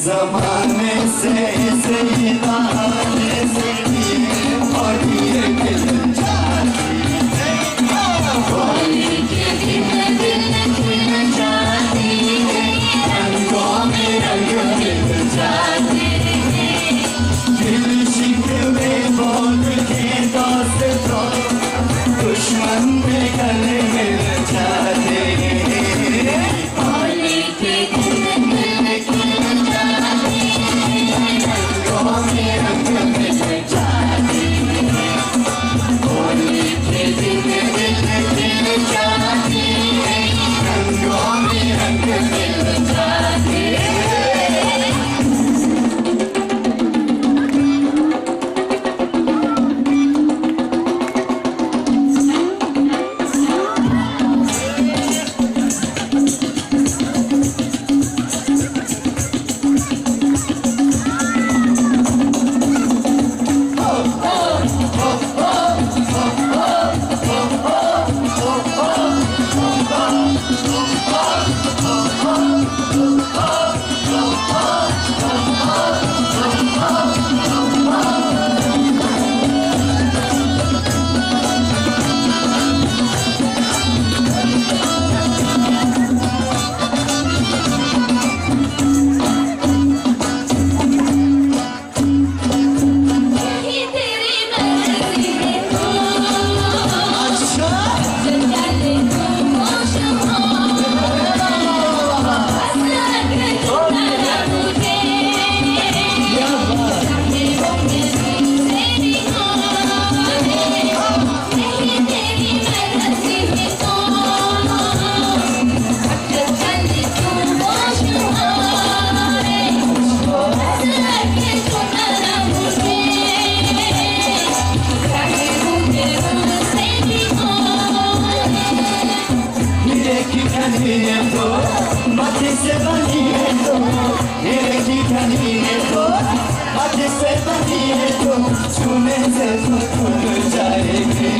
जमाने से इसी बहाने से ये और ये दिल जाती है, होली के दिन दिल खिल जाती है, रंगों में रंग मिल जाते हैं, दिल शिकवे बोल के दोस्तों दुश्मन में गले मिल जाते हैं, होली के दिन दिल खिल जाती है, रंगों में रंग मिल जाते हैं, होली के दिन दिल खिल जाती है, रंगों में रंग मिल जाते हैं। माथे से बनी है तो मेरे की घनी है तो माथे से बनी है तो छूने से खुल जाएगी।